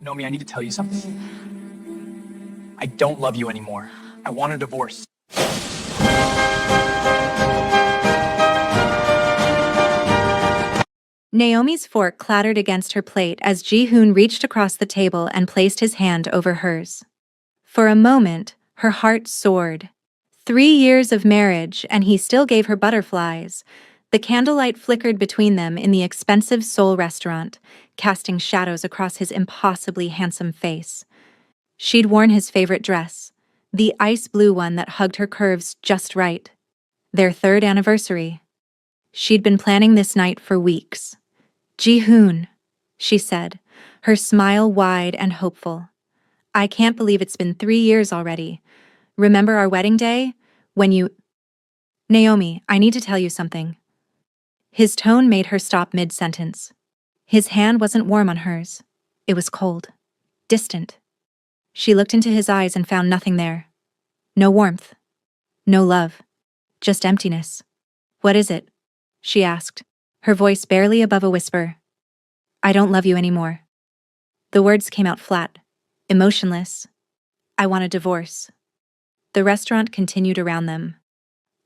Nomi, I need to tell you something. I don't love you anymore. I want a divorce. Naomi's fork clattered against her plate as Ji-hoon reached across the table and placed his hand over hers. For a moment, her heart soared. 3 years of marriage, and he still gave her butterflies. The candlelight flickered between them in the expensive Seoul restaurant, casting shadows across his impossibly handsome face. She'd worn his favorite dress, the ice blue one that hugged her curves just right. Their 3rd anniversary. She'd been planning this night for weeks. Ji-hoon, she said, her smile wide and hopeful. I can't believe it's been 3 years already. Remember our wedding day? When you… Naomi, I need to tell you something. His tone made her stop mid-sentence. His hand wasn't warm on hers. It was cold. Distant. She looked into his eyes and found nothing there. No warmth. No love. Just emptiness. What is it? She asked, her voice barely above a whisper. I don't love you anymore. The words came out flat, emotionless. I want a divorce. The restaurant continued around them.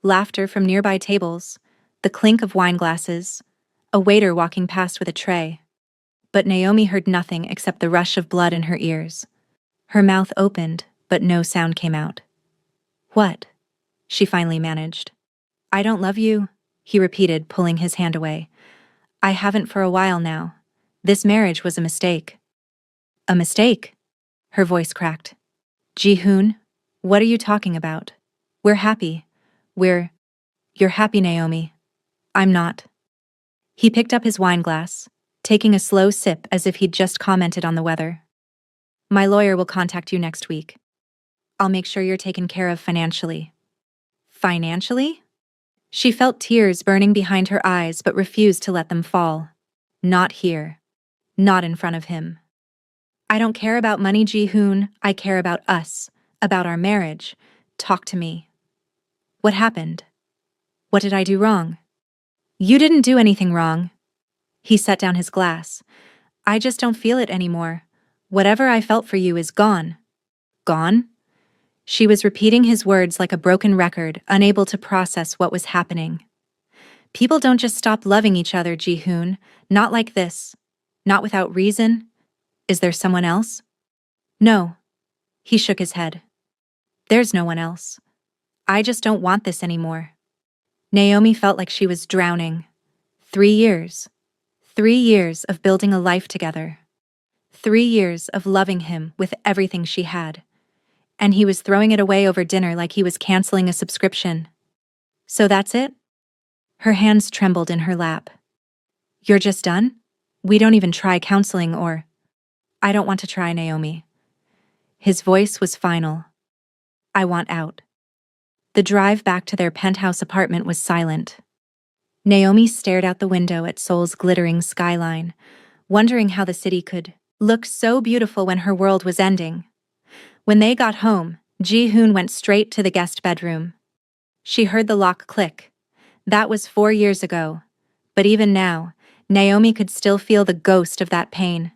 Laughter from nearby tables, the clink of wine glasses, a waiter walking past with a tray. But Naomi heard nothing except the rush of blood in her ears. Her mouth opened, but no sound came out. What? She finally managed. I don't love you, he repeated, pulling his hand away. I haven't for a while now. This marriage was a mistake. A mistake? Her voice cracked. Ji-hoon, what are you talking about? We're happy. You're happy, Naomi. I'm not. He picked up his wine glass, taking a slow sip as if he'd just commented on the weather. My lawyer will contact you next week. I'll make sure you're taken care of financially. Financially? She felt tears burning behind her eyes but refused to let them fall. Not here. Not in front of him. I don't care about money, Ji-hoon. I care about us, about our marriage. Talk to me. What happened? What did I do wrong? You didn't do anything wrong. He set down his glass. I just don't feel it anymore. Whatever I felt for you is gone. Gone? She was repeating his words like a broken record, unable to process what was happening. People don't just stop loving each other, Ji-hoon. Not like this. Not without reason. Is there someone else? No. He shook his head. There's no one else. I just don't want this anymore. Naomi felt like she was drowning. 3 years. 3 years of building a life together. 3 years of loving him with everything she had. And he was throwing it away over dinner like he was canceling a subscription. So that's it? Her hands trembled in her lap. You're just done? We don't even try counseling or… I don't want to try, Naomi. His voice was final. I want out. The drive back to their penthouse apartment was silent. Naomi stared out the window at Seoul's glittering skyline, wondering how the city could look so beautiful when her world was ending. When they got home, Ji-hoon went straight to the guest bedroom. She heard the lock click. That was 4 years ago. But even now, Naomi could still feel the ghost of that pain.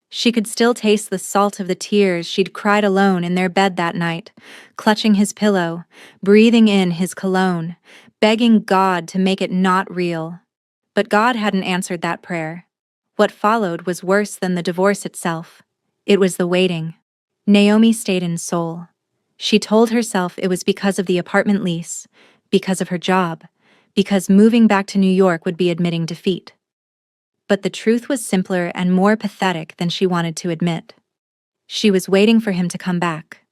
She could still taste the salt of the tears she'd cried alone in their bed that night, clutching his pillow, breathing in his cologne, begging God to make it not real. But God hadn't answered that prayer. What followed was worse than the divorce itself. It was the waiting. Naomi stayed in Seoul. She told herself it was because of the apartment lease, because of her job, because moving back to New York would be admitting defeat. But the truth was simpler and more pathetic than she wanted to admit. She was waiting for him to come back.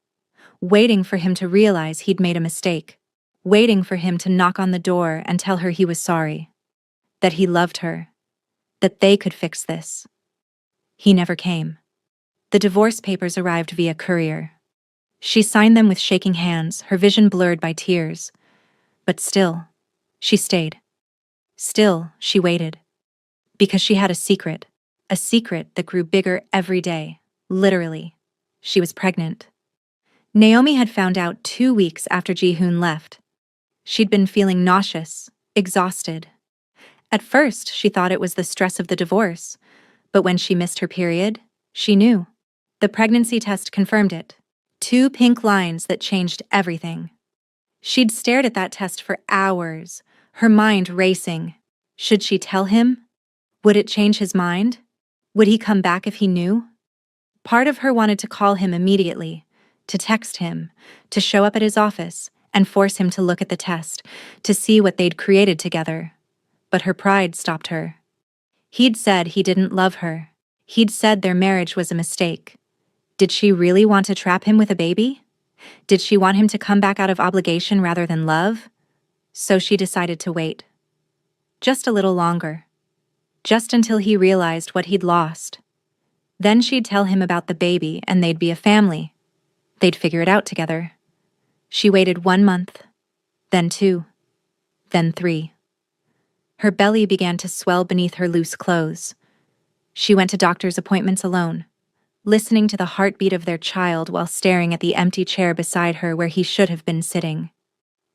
Waiting for him to realize he'd made a mistake. Waiting for him to knock on the door and tell her he was sorry. That he loved her. That they could fix this. He never came. The divorce papers arrived via courier. She signed them with shaking hands, her vision blurred by tears. But still, she stayed. Still, she waited. Because she had a secret that grew bigger every day, literally. She was pregnant. Naomi had found out 2 weeks after Ji-hoon left. She'd been feeling nauseous, exhausted. At first, she thought it was the stress of the divorce, but when she missed her period, she knew. The pregnancy test confirmed it. 2 pink lines that changed everything. She'd stared at that test for hours, her mind racing. Should she tell him? Would it change his mind? Would he come back if he knew? Part of her wanted to call him immediately, to text him, to show up at his office and force him to look at the test, to see what they'd created together. But her pride stopped her. He'd said he didn't love her. He'd said their marriage was a mistake. Did she really want to trap him with a baby? Did she want him to come back out of obligation rather than love? So she decided to wait. Just a little longer. Just until he realized what he'd lost. Then she'd tell him about the baby and they'd be a family. They'd figure it out together. She waited 1 month, then 2, then 3. Her belly began to swell beneath her loose clothes. She went to doctor's appointments alone, listening to the heartbeat of their child while staring at the empty chair beside her where he should have been sitting.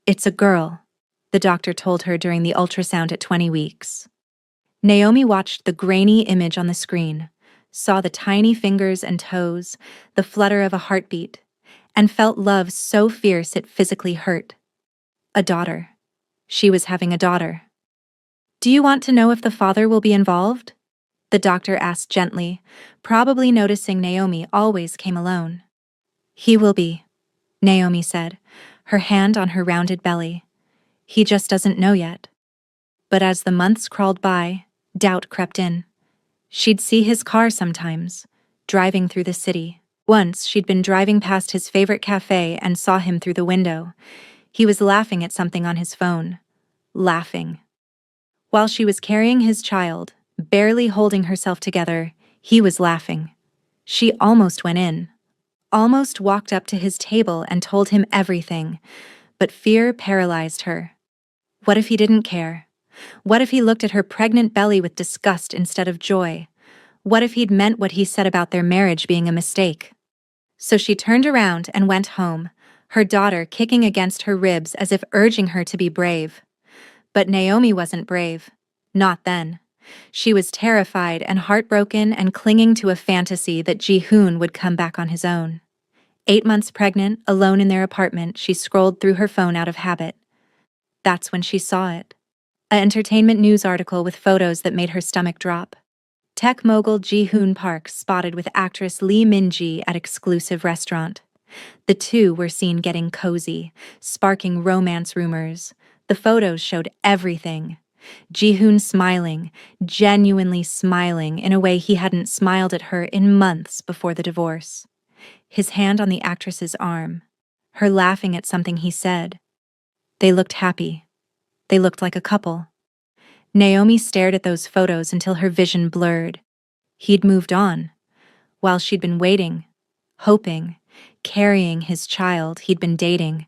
"It's a girl," the doctor told her during the ultrasound at 20 weeks. Naomi watched the grainy image on the screen, saw the tiny fingers and toes, the flutter of a heartbeat, and felt love so fierce it physically hurt. A daughter. She was having a daughter. "Do you want to know if the father will be involved?" the doctor asked gently, probably noticing Naomi always came alone. "He will be," Naomi said, her hand on her rounded belly. "He just doesn't know yet." But as the months crawled by, doubt crept in. She'd see his car sometimes, driving through the city. Once she'd been driving past his favorite cafe and saw him through the window. He was laughing at something on his phone. Laughing. While she was carrying his child, barely holding herself together, he was laughing. She almost went in. Almost walked up to his table and told him everything, but fear paralyzed her. What if he didn't care? What if he looked at her pregnant belly with disgust instead of joy? What if he'd meant what he said about their marriage being a mistake? So she turned around and went home, her daughter kicking against her ribs as if urging her to be brave. But Naomi wasn't brave. Not then. She was terrified and heartbroken and clinging to a fantasy that Ji-hoon would come back on his own. 8 months pregnant, alone in their apartment, she scrolled through her phone out of habit. That's when she saw it. An entertainment news article with photos that made her stomach drop. Tech mogul Ji-hoon Park spotted with actress Lee Min-ji at exclusive restaurant. The two were seen getting cozy, sparking romance rumors. The photos showed everything. Ji-hoon smiling, genuinely smiling in a way he hadn't smiled at her in months before the divorce. His hand on the actress's arm, her laughing at something he said. They looked happy. They looked like a couple. Naomi stared at those photos until her vision blurred. He'd moved on. While she'd been waiting, hoping, carrying his child he'd been dating,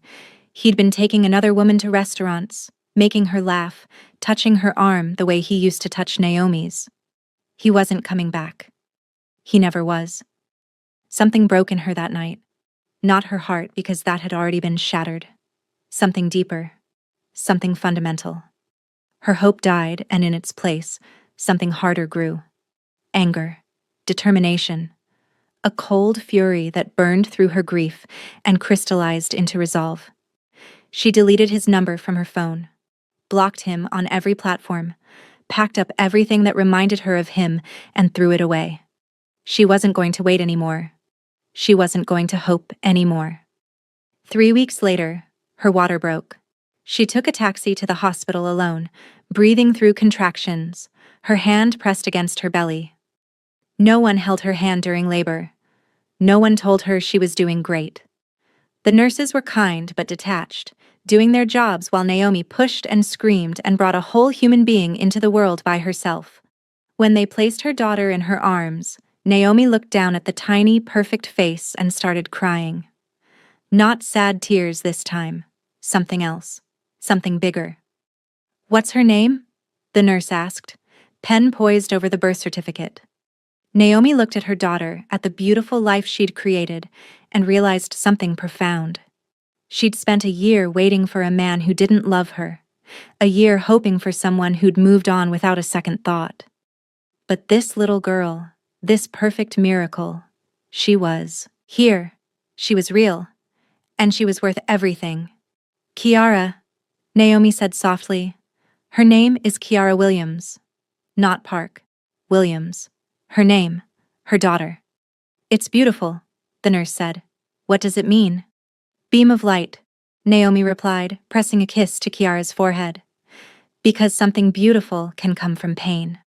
he'd been taking another woman to restaurants, making her laugh, touching her arm the way he used to touch Naomi's. He wasn't coming back. He never was. Something broke in her that night. Not her heart, because that had already been shattered. Something deeper. Something fundamental. Her hope died, and in its place, something harder grew. Anger. Determination. A cold fury that burned through her grief and crystallized into resolve. She deleted his number from her phone, blocked him on every platform, packed up everything that reminded her of him, and threw it away. She wasn't going to wait anymore. She wasn't going to hope anymore. 3 weeks later, her water broke. She took a taxi to the hospital alone, breathing through contractions, her hand pressed against her belly. No one held her hand during labor. No one told her she was doing great. The nurses were kind but detached, doing their jobs while Naomi pushed and screamed and brought a whole human being into the world by herself. When they placed her daughter in her arms, Naomi looked down at the tiny, perfect face and started crying. Not sad tears this time. Something else. Something bigger. "What's her name?" the nurse asked, pen poised over the birth certificate. Naomi looked at her daughter, at the beautiful life she'd created, and realized something profound. She'd spent a year waiting for a man who didn't love her, a year hoping for someone who'd moved on without a second thought. But this little girl, this perfect miracle, She was here. She was real. And she was worth everything. Kiara, Naomi said softly. Her name is Kiara Williams. Not Park. Williams. Her name. Her daughter. It's beautiful, the nurse said. What does it mean? Beam of light, Naomi replied, pressing a kiss to Kiara's forehead. Because something beautiful can come from pain.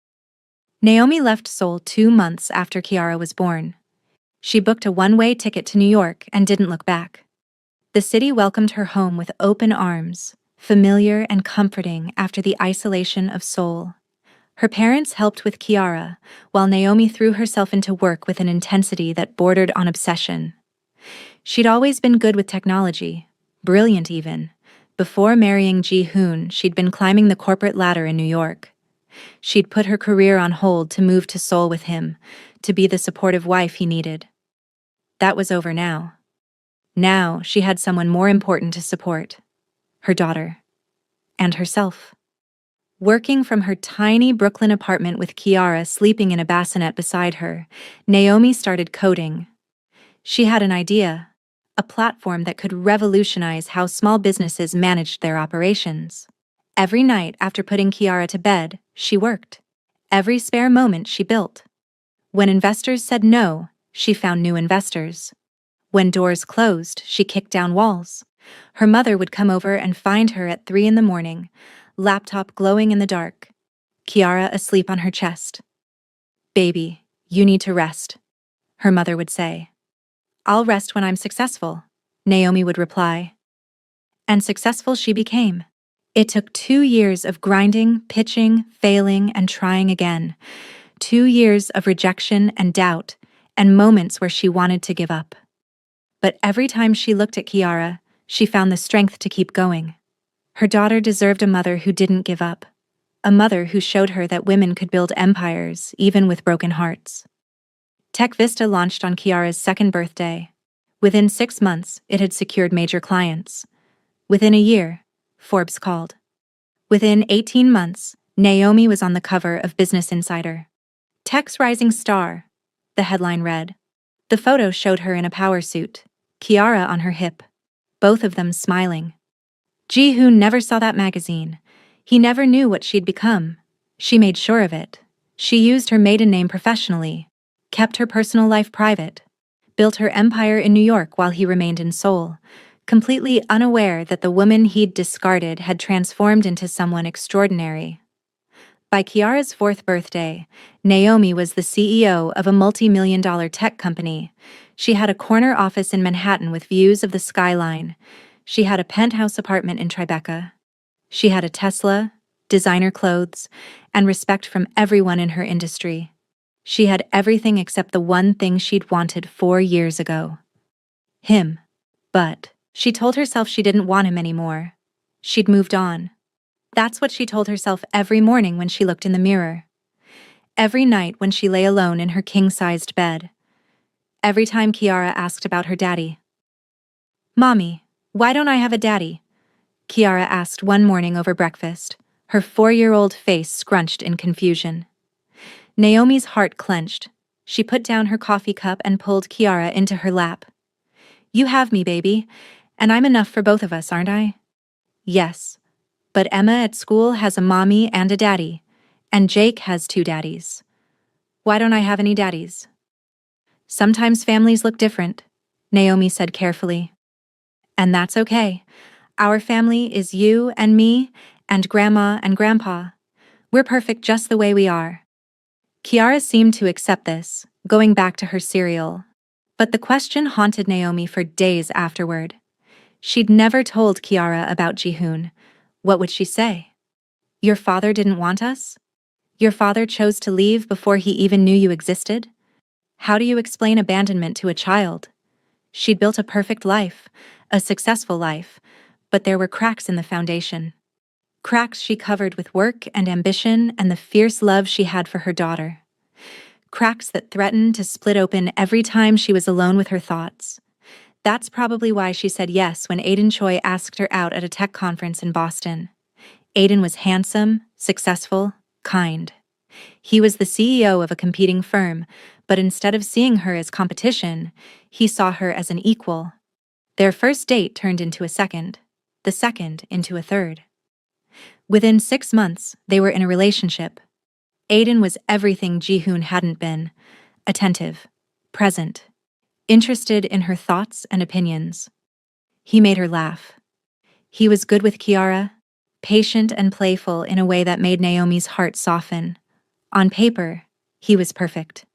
Naomi left Seoul 2 months after Kiara was born. She booked a one-way ticket to New York and didn't look back. The city welcomed her home with open arms, familiar and comforting after the isolation of Seoul. Her parents helped with Kiara, while Naomi threw herself into work with an intensity that bordered on obsession. She'd always been good with technology, brilliant even. Before marrying Ji-hoon, she'd been climbing the corporate ladder in New York. She'd put her career on hold to move to Seoul with him, to be the supportive wife he needed. That was over now. Now she had someone more important to support. Her daughter. And herself. Working from her tiny Brooklyn apartment with Kiara sleeping in a bassinet beside her, Naomi started coding. She had an idea, a platform that could revolutionize how small businesses managed their operations. Every night after putting Kiara to bed, she worked. Every spare moment she built. When investors said no, she found new investors. When doors closed, she kicked down walls. Her mother would come over and find her at 3 a.m, laptop glowing in the dark, Kiara asleep on her chest. Baby, you need to rest, her mother would say. I'll rest when I'm successful, Naomi would reply. And successful she became. It took 2 years of grinding, pitching, failing, and trying again. 2 years of rejection and doubt, and moments where she wanted to give up. But every time she looked at Kiara, she found the strength to keep going. Her daughter deserved a mother who didn't give up. A mother who showed her that women could build empires, even with broken hearts. Tech Vista launched on Kiara's 2nd birthday. Within 6 months, it had secured major clients. Within a year, Forbes called. Within 18 months, Naomi was on the cover of Business Insider. Tech's rising star, the headline read. The photo showed her in a power suit, Kiara on her hip, both of them smiling. Ji-hoon never saw that magazine. He never knew what she'd become. She made sure of it. She used her maiden name professionally, kept her personal life private, built her empire in New York while he remained in Seoul, completely unaware that the woman he'd discarded had transformed into someone extraordinary. By Kiara's 4th birthday, Naomi was the CEO of a multi-million-dollar tech company. She had a corner office in Manhattan with views of the skyline. She had a penthouse apartment in Tribeca. She had a Tesla, designer clothes, and respect from everyone in her industry. She had everything except the one thing she'd wanted 4 years ago. Him. But she told herself she didn't want him anymore. She'd moved on. That's what she told herself every morning when she looked in the mirror. Every night when she lay alone in her king-sized bed. Every time Kiara asked about her daddy. Mommy, why don't I have a daddy? Kiara asked one morning over breakfast, her 4-year-old face scrunched in confusion. Naomi's heart clenched. She put down her coffee cup and pulled Kiara into her lap. You have me, baby, and I'm enough for both of us, aren't I? Yes, but Emma at school has a mommy and a daddy, and Jake has 2 daddies. Why don't I have any daddies? Sometimes families look different, Naomi said carefully. And that's okay. Our family is you and me, and Grandma and Grandpa. We're perfect just the way we are. Kiara seemed to accept this, going back to her cereal. But the question haunted Naomi for days afterward. She'd never told Kiara about Ji-hoon. What would she say? Your father didn't want us? Your father chose to leave before he even knew you existed? How do you explain abandonment to a child? She'd built a perfect life, a successful life, but there were cracks in the foundation. Cracks she covered with work and ambition and the fierce love she had for her daughter. Cracks that threatened to split open every time she was alone with her thoughts. That's probably why she said yes when Aiden Choi asked her out at a tech conference in Boston. Aiden was handsome, successful, kind. He was the CEO of a competing firm, But instead of seeing her as competition, he saw her as an equal. Their first date turned into a second, the second into a third. Within 6 months, they were in a relationship. Aiden was everything Ji-hoon hadn't been: attentive, present, interested in her thoughts and opinions. He made her laugh. He was good with Kiara, patient and playful in a way that made Naomi's heart soften. On paper, he was perfect.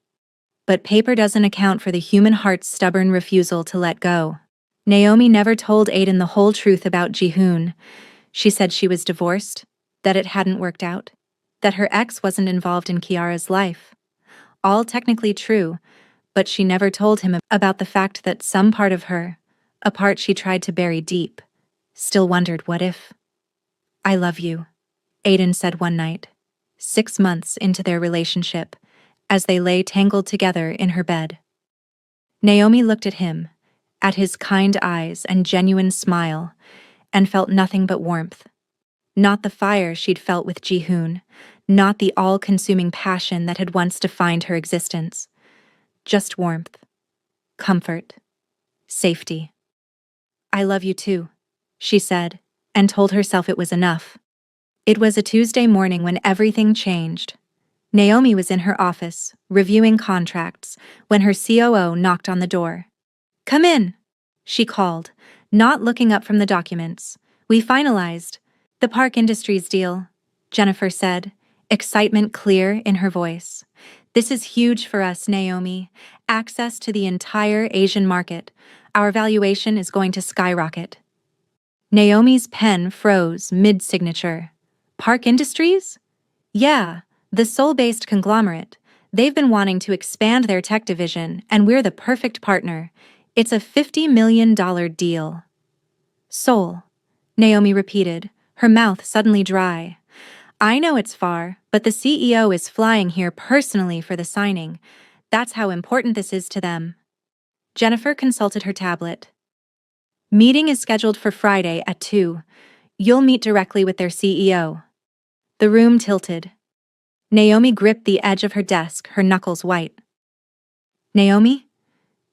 But paper doesn't account for the human heart's stubborn refusal to let go. Naomi never told Aiden the whole truth about Ji-hoon. She said she was divorced, that it hadn't worked out, that her ex wasn't involved in Kiara's life. All technically true, but she never told him about the fact that some part of her, a part she tried to bury deep, still wondered what if. "I love you," Aiden said one night, 6 months into their relationship, as they lay tangled together in her bed. Naomi looked at him, at his kind eyes and genuine smile, and felt nothing but warmth. Not the fire she'd felt with Ji-hoon, not the all-consuming passion that had once defined her existence. Just warmth, comfort, safety. "I love you too," she said, and told herself it was enough. It was a Tuesday morning when everything changed. Naomi was in her office, reviewing contracts, when her COO knocked on the door. "Come in," she called, not looking up from the documents. "We finalized the Park Industries deal," Jennifer said, excitement clear in her voice. "This is huge for us, Naomi. Access to the entire Asian market. Our valuation is going to skyrocket." Naomi's pen froze mid-signature. "Park Industries?" "Yeah, the Seoul-based conglomerate. They've been wanting to expand their tech division, and we're the perfect partner. It's a $50 million deal." "Seoul," Naomi repeated, her mouth suddenly dry. "I know it's far, but the CEO is flying here personally for the signing. That's how important this is to them." Jennifer consulted her tablet. "Meeting is scheduled for Friday at 2. You'll meet directly with their CEO." The room tilted. Naomi gripped the edge of her desk, her knuckles white. "Naomi?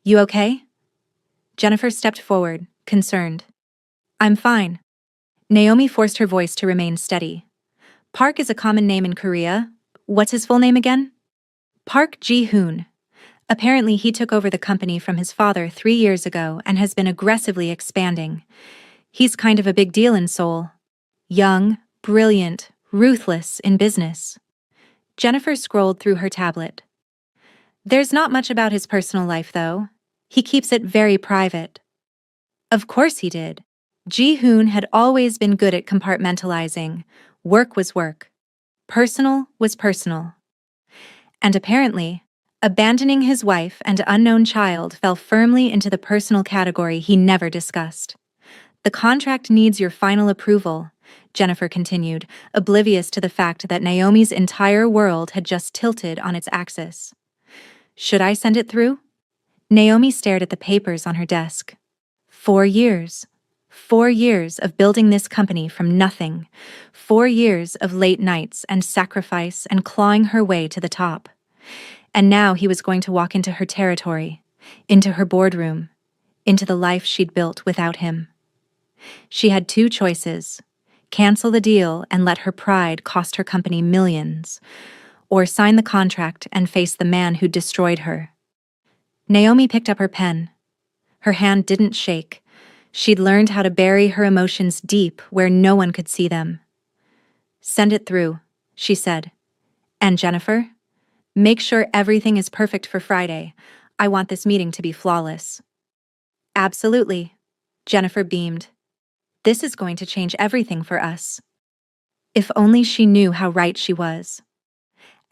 You okay?" Jennifer stepped forward, concerned. "I'm fine." Naomi forced her voice to remain steady. "Park is a common name in Korea. What's his full name again?" "Park Ji-hoon. Apparently he took over the company from his father 3 years ago and has been aggressively expanding. He's kind of a big deal in Seoul. Young, brilliant, ruthless in business." Jennifer scrolled through her tablet. "There's not much about his personal life, though. He keeps it very private." Of course he did. Ji-hoon had always been good at compartmentalizing. Work was work. Personal was personal. And apparently, abandoning his wife and unknown child fell firmly into the personal category he never discussed. "The contract needs your final approval," Jennifer continued, oblivious to the fact that Naomi's entire world had just tilted on its axis. "Should I send it through?" Naomi stared at the papers on her desk. 4 years. 4 years of building this company from nothing. 4 years of late nights and sacrifice and clawing her way to the top. And now he was going to walk into her territory, into her boardroom, into the life she'd built without him. She had 2 choices: cancel the deal and let her pride cost her company millions, or sign the contract and face the man who destroyed her. Naomi picked up her pen. Her hand didn't shake. She'd learned how to bury her emotions deep where no one could see them. "Send it through," she said. "And Jennifer, make sure everything is perfect for Friday. I want this meeting to be flawless." "Absolutely," Jennifer beamed. "This is going to change everything for us." If only she knew how right she was.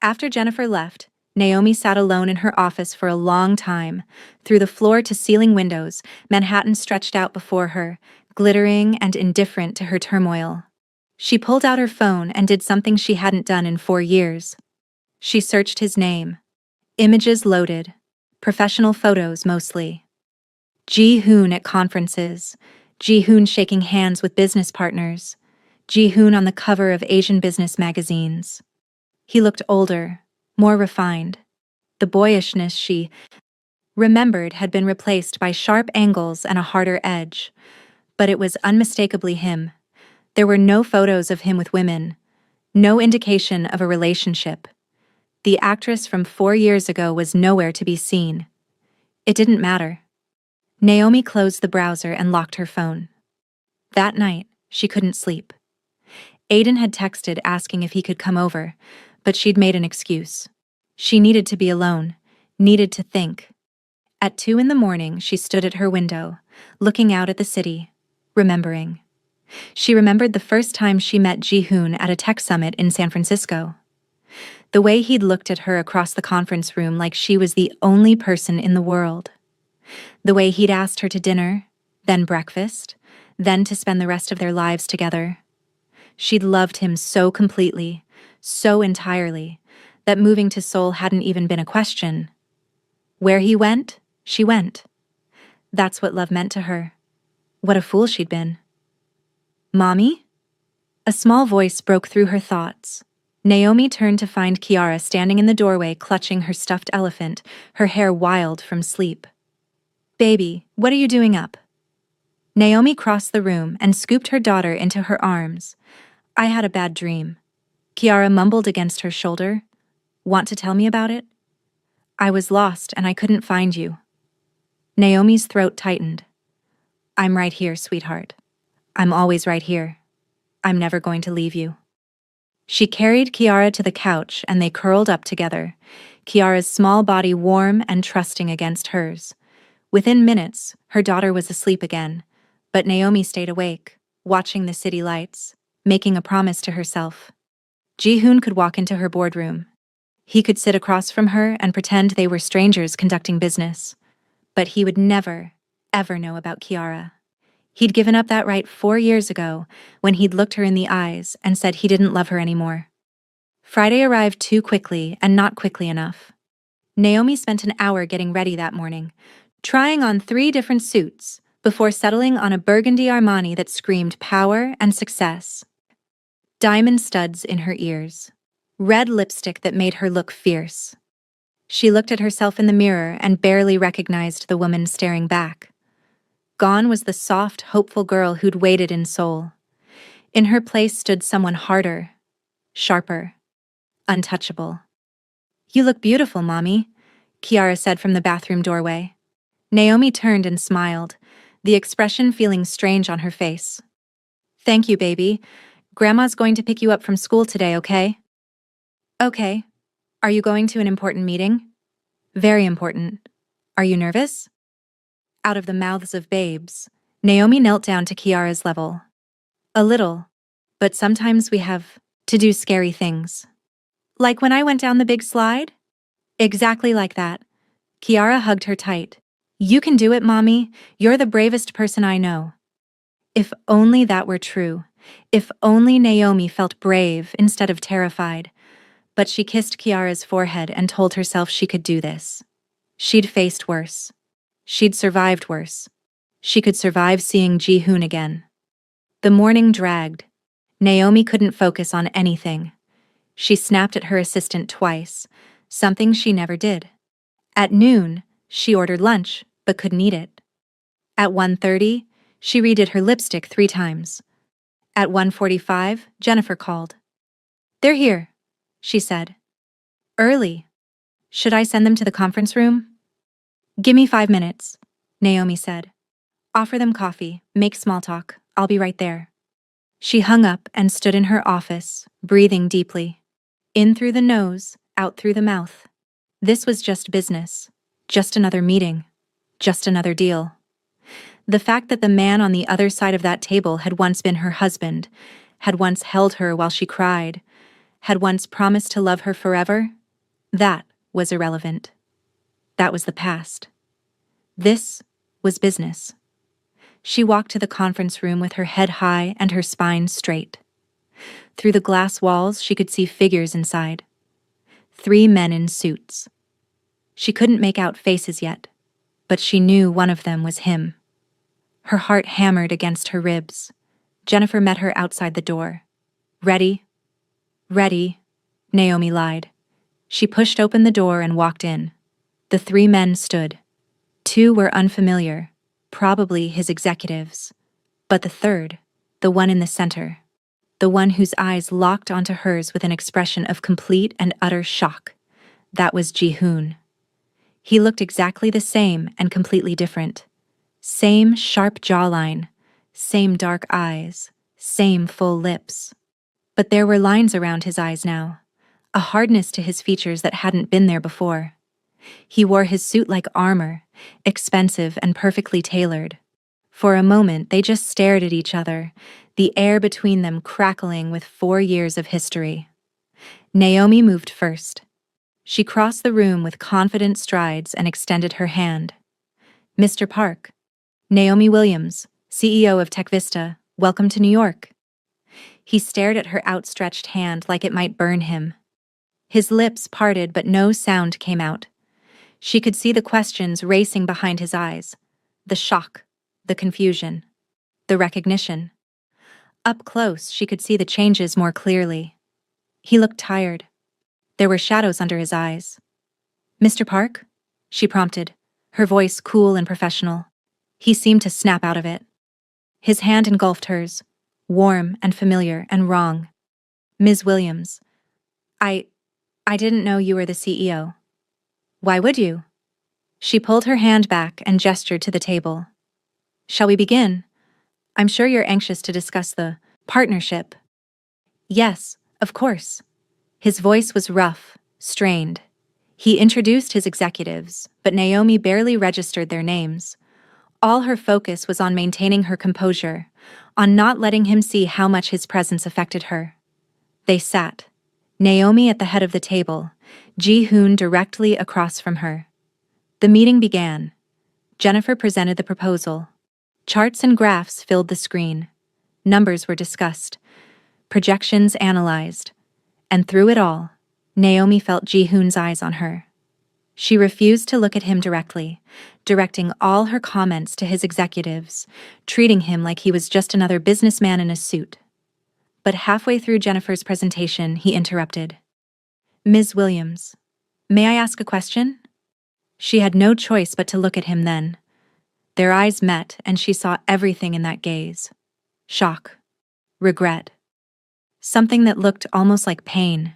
After Jennifer left, Naomi sat alone in her office for a long time. Through the floor-to-ceiling windows, Manhattan stretched out before her, glittering and indifferent to her turmoil. She pulled out her phone and did something she hadn't done in 4 years. She searched his name. Images loaded. Professional photos mostly. Ji-hoon at conferences. Ji-hoon shaking hands with business partners. Ji-hoon on the cover of Asian business magazines. He looked older, more refined. The boyishness she remembered had been replaced by sharp angles and a harder edge. But it was unmistakably him. There were no photos of him with women, no indication of a relationship. The actress from 4 years ago was nowhere to be seen. It didn't matter. Naomi closed the browser and locked her phone. That night, she couldn't sleep. Aiden had texted asking if he could come over, but she'd made an excuse. She needed to be alone, needed to think. At 2 in the morning, she stood at her window, looking out at the city, remembering. She remembered the first time she met Ji-hoon at a tech summit in San Francisco. The way he'd looked at her across the conference room like she was the only person in the world. The way he'd asked her to dinner, then breakfast, then to spend the rest of their lives together. She'd loved him so completely, so entirely, that moving to Seoul hadn't even been a question. Where he went, she went. That's what love meant to her. What a fool she'd been. Mommy? A small voice broke through her thoughts. Naomi turned to find Kiara standing in the doorway clutching her stuffed elephant, her hair wild from sleep. Baby, what are you doing up? Naomi crossed the room and scooped her daughter into her arms. I had a bad dream. Kiara mumbled against her shoulder. Want to tell me about it? I was lost and I couldn't find you. Naomi's throat tightened. I'm right here, sweetheart. I'm always right here. I'm never going to leave you. She carried Kiara to the couch and they curled up together, Kiara's small body warm and trusting against hers. Within minutes, her daughter was asleep again, but Naomi stayed awake, watching the city lights, making a promise to herself. Ji-hoon could walk into her boardroom. He could sit across from her and pretend they were strangers conducting business. But he would never, ever know about Kiara. He'd given up that right 4 years ago when he'd looked her in the eyes and said he didn't love her anymore. Friday arrived too quickly and not quickly enough. Naomi spent an hour getting ready that morning, trying on 3 different suits before settling on a burgundy Armani that screamed power and success. Diamond studs in her ears. Red lipstick that made her look fierce. She looked at herself in the mirror and barely recognized the woman staring back. Gone was the soft, hopeful girl who'd waited in Seoul. In her place stood someone harder, sharper, untouchable. You look beautiful, Mommy, Kiara said from the bathroom doorway. Naomi turned and smiled, the expression feeling strange on her face. Thank you, baby. Grandma's going to pick you up from school today, okay? Okay. Are you going to an important meeting? Very important. Are you nervous? Out of the mouths of babes, Naomi knelt down to Kiara's level. A little, but sometimes we have to do scary things. Like when I went down the big slide? Exactly like that. Kiara hugged her tight. You can do it, Mommy. You're the bravest person I know. If only that were true. If only Naomi felt brave instead of terrified. But she kissed Kiara's forehead and told herself she could do this. She'd faced worse. She'd survived worse. She could survive seeing Ji-hoon again. The morning dragged. Naomi couldn't focus on anything. She snapped at her assistant twice, something she never did. At noon, she ordered lunch, but couldn't eat it. At 1:30, she redid her lipstick 3 times. At 1:45, Jennifer called. They're here, she said. Early. Should I send them to the conference room? Give me 5 minutes, Naomi said. Offer them coffee, make small talk, I'll be right there. She hung up and stood in her office, breathing deeply. In through the nose, out through the mouth. This was just business, just another meeting, just another deal. The fact that the man on the other side of that table had once been her husband, had once held her while she cried, had once promised to love her forever, that was irrelevant. That was the past. This was business. She walked to the conference room with her head high and her spine straight. Through the glass walls, she could see figures inside. 3 men in suits. She couldn't make out faces yet, but she knew one of them was him. Her heart hammered against her ribs. Jennifer met her outside the door. Ready? Ready, Naomi lied. She pushed open the door and walked in. The three men stood. Two were unfamiliar, probably his executives. But the third, the one in the center, the one whose eyes locked onto hers with an expression of complete and utter shock, that was Ji-hoon. He looked exactly the same and completely different. Same sharp jawline, same dark eyes, same full lips. But there were lines around his eyes now, a hardness to his features that hadn't been there before. He wore his suit like armor, expensive and perfectly tailored. For a moment, they just stared at each other, the air between them crackling with 4 years of history. Naomi moved first. She crossed the room with confident strides and extended her hand. "Mr. Park, Naomi Williams, CEO of TechVista, welcome to New York." He stared at her outstretched hand like it might burn him. His lips parted, but no sound came out. She could see the questions racing behind his eyes. The shock, the confusion, the recognition. Up close, she could see the changes more clearly. He looked tired. There were shadows under his eyes. "Mr. Park?" she prompted, her voice cool and professional. He seemed to snap out of it. His hand engulfed hers, warm and familiar and wrong. "Ms. Williams, I didn't know you were the CEO." "Why would you?" She pulled her hand back and gestured to the table. "Shall we begin? I'm sure you're anxious to discuss the partnership." "Yes, of course." His voice was rough, strained. He introduced his executives, but Naomi barely registered their names. All her focus was on maintaining her composure, on not letting him see how much his presence affected her. They sat, Naomi at the head of the table, Ji-hoon directly across from her. The meeting began. Jennifer presented the proposal. Charts and graphs filled the screen. Numbers were discussed. Projections analyzed. And through it all, Naomi felt Ji-hoon's eyes on her. She refused to look at him directly, directing all her comments to his executives, treating him like he was just another businessman in a suit. But halfway through Jennifer's presentation, he interrupted. "Ms. Williams, may I ask a question?" She had no choice but to look at him then. Their eyes met, and she saw everything in that gaze. Shock. Regret. Something that looked almost like pain.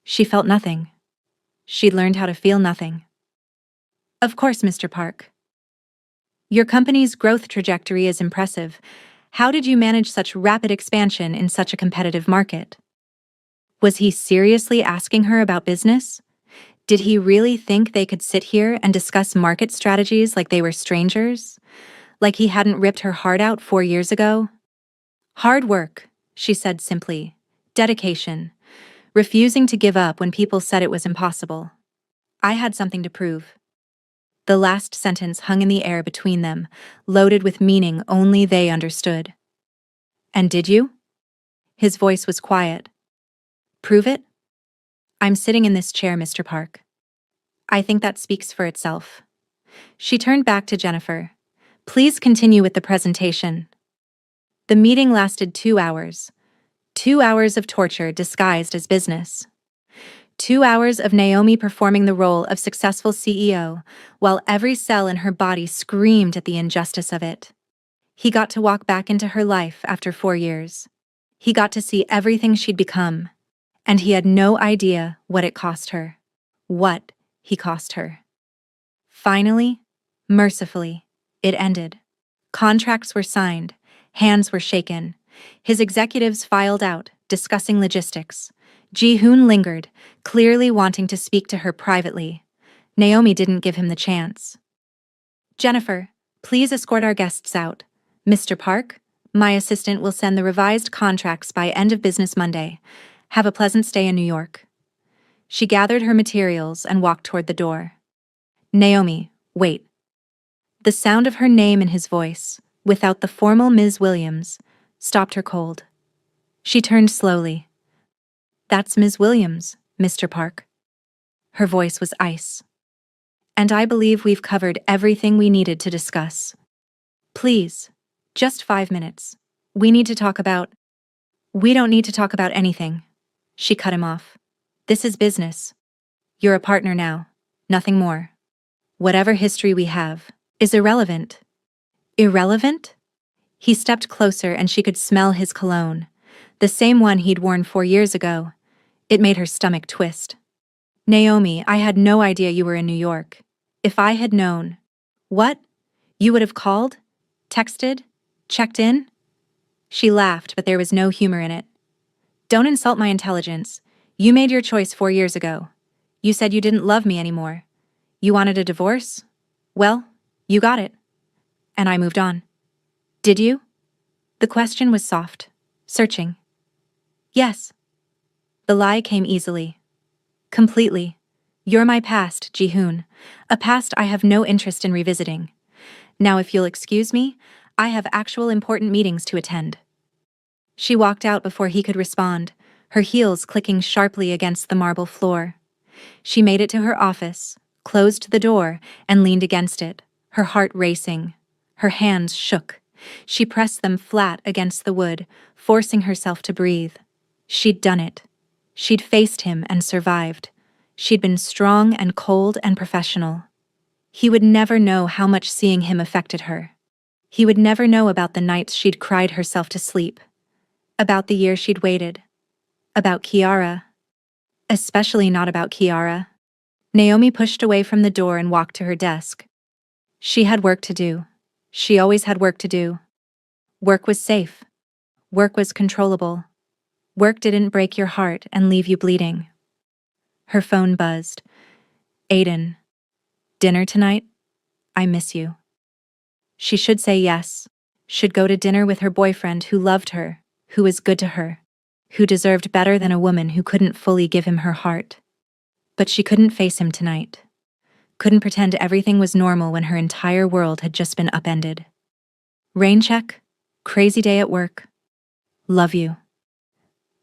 She felt nothing. She'd learned how to feel nothing. "Of course, Mr. Park. Your company's growth trajectory is impressive. How did you manage such rapid expansion in such a competitive market?" Was he seriously asking her about business? Did he really think they could sit here and discuss market strategies like they were strangers? Like he hadn't ripped her heart out 4 years ago? "Hard work," she said simply. "Dedication. Refusing to give up when people said it was impossible. I had something to prove." The last sentence hung in the air between them, loaded with meaning only they understood. "And did you?" His voice was quiet. "Prove it? I'm sitting in this chair, Mr. Park. I think that speaks for itself." She turned back to Jennifer. "Please continue with the presentation." The meeting lasted 2 hours. 2 hours of torture disguised as business. 2 hours of Naomi performing the role of successful CEO, while every cell in her body screamed at the injustice of it. He got to walk back into her life after 4 years. He got to see everything she'd become. And he had no idea what it cost her. What he cost her. Finally, mercifully, it ended. Contracts were signed. Hands were shaken. His executives filed out, discussing logistics. Ji-hoon lingered, clearly wanting to speak to her privately. Naomi didn't give him the chance. "Jennifer, please escort our guests out. Mr. Park, my assistant will send the revised contracts by end of business Monday. Have a pleasant stay in New York." She gathered her materials and walked toward the door. "Naomi, wait." The sound of her name in his voice, without the formal Ms. Williams, stopped her cold. She turned slowly. "That's Ms. Williams, Mr. Park." Her voice was ice. "And I believe we've covered everything we needed to discuss. Please, just 5 minutes. We need to talk about—" "We don't need to talk about anything." She cut him off. "This is business. You're a partner now. Nothing more. Whatever history we have is irrelevant. Irrelevant? He stepped closer and she could smell his cologne, the same one he'd worn 4 years ago. It made her stomach twist. Naomi, I had no idea you were in New York. If I had known. What? You would have called? Texted? Checked in? She laughed, but there was no humor in it. Don't insult my intelligence. You made your choice 4 years ago. You said you didn't love me anymore. You wanted a divorce? Well, you got it. And I moved on. Did you? The question was soft, searching. Yes. The lie came easily. Completely. You're my past, Ji-hoon, a past I have no interest in revisiting. Now if you'll excuse me, I have actual important meetings to attend. She walked out before he could respond, her heels clicking sharply against the marble floor. She made it to her office, closed the door, and leaned against it, her heart racing. Her hands shook. She pressed them flat against the wood, forcing herself to breathe. She'd done it. She'd faced him and survived. She'd been strong and cold and professional. He would never know how much seeing him affected her. He would never know about the nights she'd cried herself to sleep, about the year she'd waited, about Kiara. Especially not about Kiara. Naomi pushed away from the door and walked to her desk. She had work to do. She always had work to do. Work was safe. Work was controllable. Work didn't break your heart and leave you bleeding. Her phone buzzed. Aiden. Dinner tonight? I miss you. She should say yes. Should go to dinner with her boyfriend who loved her, who was good to her, who deserved better than a woman who couldn't fully give him her heart. But she couldn't face him tonight. Couldn't pretend everything was normal when her entire world had just been upended. Rain check? Crazy day at work. Love you.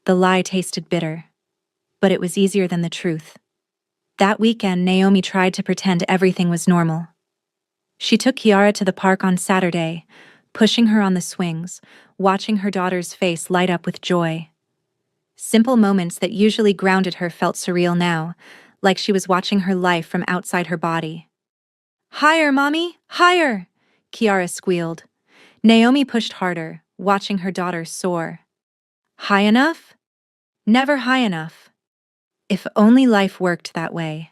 The lie tasted bitter, but it was easier than the truth. That weekend, Naomi tried to pretend everything was normal. She took Kiara to the park on Saturday, pushing her on the swings, watching her daughter's face light up with joy. Simple moments that usually grounded her felt surreal now, like she was watching her life from outside her body. Higher, Mommy! Higher! Kiara squealed. Naomi pushed harder, watching her daughter soar. High enough? Never high enough. If only life worked that way.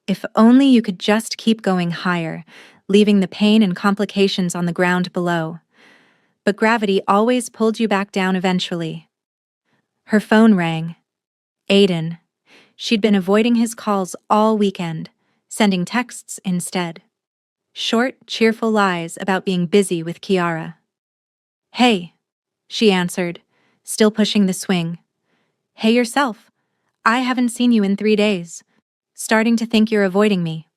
If only you could just keep going higher, leaving the pain and complications on the ground below. But gravity always pulled you back down eventually. Her phone rang. Aiden. She'd been avoiding his calls all weekend, sending texts instead. Short, cheerful lies about being busy with Kiara. Hey, she answered, still pushing the swing. Hey yourself. I haven't seen you in 3 days. Starting to think you're avoiding me.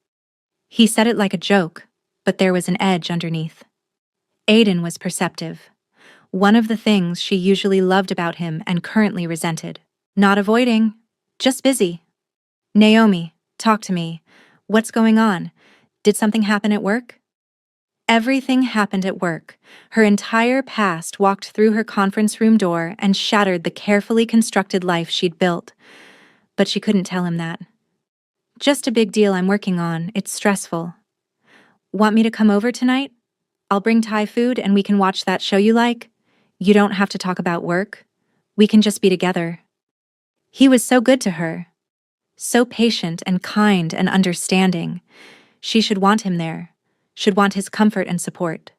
He said it like a joke, but there was an edge underneath. Aiden was perceptive. One of the things she usually loved about him and currently resented. Not avoiding, just busy. Naomi, talk to me. What's going on? Did something happen at work? Everything happened at work. Her entire past walked through her conference room door and shattered the carefully constructed life she'd built. But she couldn't tell him that. Just a big deal I'm working on. It's stressful. Want me to come over tonight? I'll bring Thai food and we can watch that show you like. You don't have to talk about work. We can just be together. He was so good to her. So patient and kind and understanding. She should want him there. Should want his comfort and support.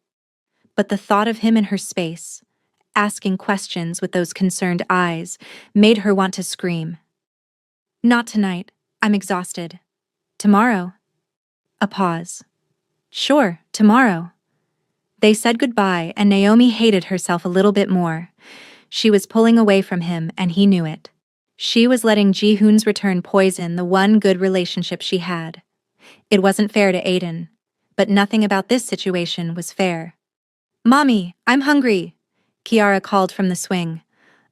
But the thought of him in her space, asking questions with those concerned eyes, made her want to scream. Not tonight. I'm exhausted. Tomorrow. A pause. Sure, tomorrow. They said goodbye, and Naomi hated herself a little bit more. She was pulling away from him, and he knew it. She was letting Ji-hoon's return poison the one good relationship she had. It wasn't fair to Aiden, but nothing about this situation was fair. Mommy, I'm hungry, Kiara called from the swing.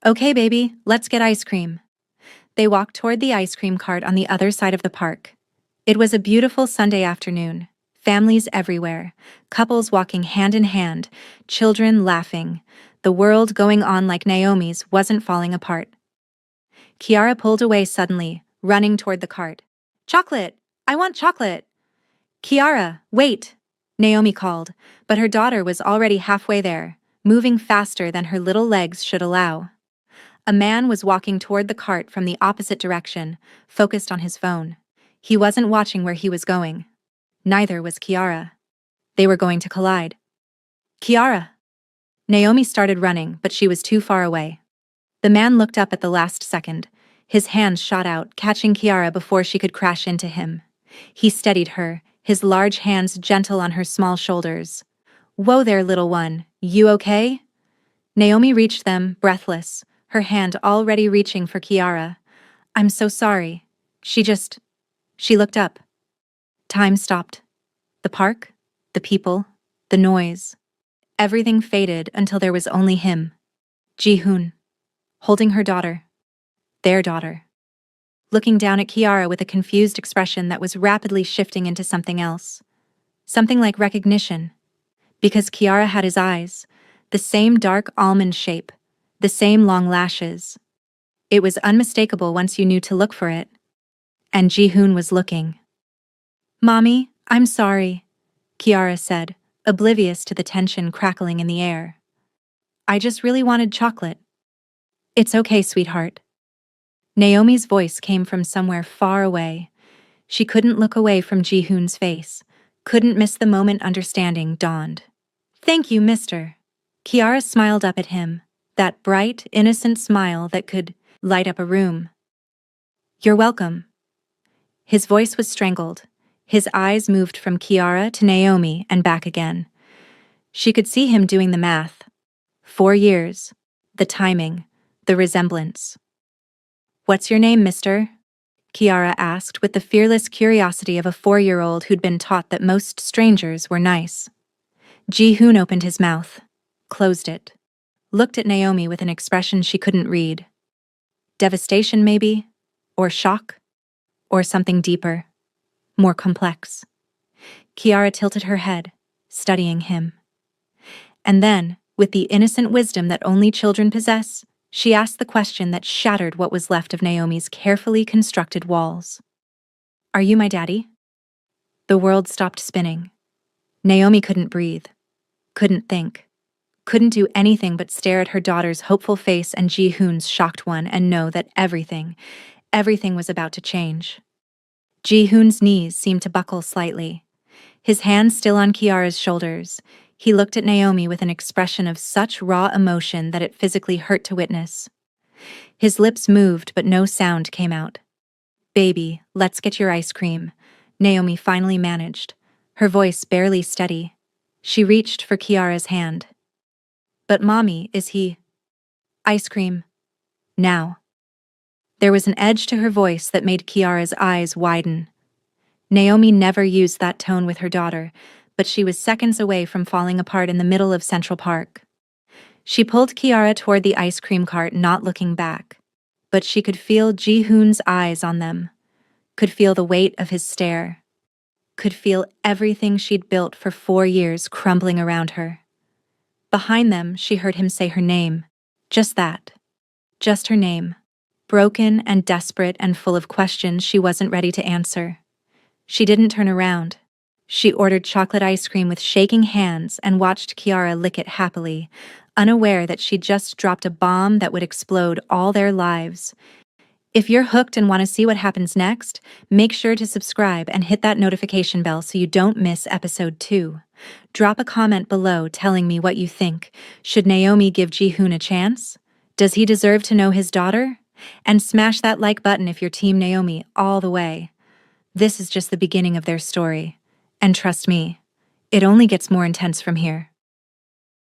Okay, baby, let's get ice cream. They walked toward the ice cream cart on the other side of the park. It was a beautiful Sunday afternoon. Families everywhere, couples walking hand in hand, children laughing. The world going on like Naomi's wasn't falling apart. Kiara pulled away suddenly, running toward the cart. Chocolate! I want chocolate! Kiara, wait! Naomi called, but her daughter was already halfway there, moving faster than her little legs should allow. A man was walking toward the cart from the opposite direction, focused on his phone. He wasn't watching where he was going. Neither was Kiara. They were going to collide. Kiara! Naomi started running, but she was too far away. The man looked up at the last second. His hands shot out, catching Kiara before she could crash into him. He steadied her, his large hands gentle on her small shoulders. Whoa there, little one, you okay? Naomi reached them, breathless, her hand already reaching for Kiara. I'm so sorry. She looked up. Time stopped. The park, the people, the noise. Everything faded until there was only him. Ji-hoon, holding her daughter. Their daughter. Looking down at Kiara with a confused expression that was rapidly shifting into something else. Something like recognition. Because Kiara had his eyes, the same dark almond shape, the same long lashes. It was unmistakable once you knew to look for it. And Ji-hoon was looking. Mommy, I'm sorry, Kiara said, oblivious to the tension crackling in the air. I just really wanted chocolate. It's okay, sweetheart. Naomi's voice came from somewhere far away. She couldn't look away from Ji-hoon's face, couldn't miss the moment understanding dawned. Thank you, mister. Kiara smiled up at him, that bright, innocent smile that could light up a room. You're welcome. His voice was strangled. His eyes moved from Kiara to Naomi and back again. She could see him doing the math. 4 years. The timing. The resemblance. What's your name, mister? Kiara asked with the fearless curiosity of a 4-year-old who'd been taught that most strangers were nice. Ji-hoon opened his mouth, closed it, looked at Naomi with an expression she couldn't read. Devastation, maybe? Or shock? Or something deeper, more complex. Kiara tilted her head, studying him. And then, with the innocent wisdom that only children possess, she asked the question that shattered what was left of Naomi's carefully constructed walls. Are you my daddy? The world stopped spinning. Naomi couldn't breathe, couldn't think, couldn't do anything but stare at her daughter's hopeful face and Ji-hoon's shocked one and know that everything was about to change. Ji-hoon's knees seemed to buckle slightly. His hands still on Kiara's shoulders, he looked at Naomi with an expression of such raw emotion that it physically hurt to witness. His lips moved, but no sound came out. Baby, let's get your ice cream, Naomi finally managed, her voice barely steady. She reached for Kiara's hand. But Mommy, is he? Ice cream. Now. There was an edge to her voice that made Kiara's eyes widen. Naomi never used that tone with her daughter, but she was seconds away from falling apart in the middle of Central Park. She pulled Kiara toward the ice cream cart, not looking back. But she could feel Ji-hoon's eyes on them, could feel the weight of his stare, could feel everything she'd built for 4 years crumbling around her. Behind them, she heard him say her name. Just that. Just her name. Broken and desperate and full of questions she wasn't ready to answer. She didn't turn around. She ordered chocolate ice cream with shaking hands and watched Kiara lick it happily, unaware that she'd just dropped a bomb that would explode all their lives. If you're hooked and want to see what happens next, make sure to subscribe and hit that notification bell so you don't miss episode 2. Drop a comment below telling me what you think. Should Naomi give Ji-hoon a chance? Does he deserve to know his daughter? And smash that like button if you're Team Naomi all the way. This is just the beginning of their story. And trust me, it only gets more intense from here.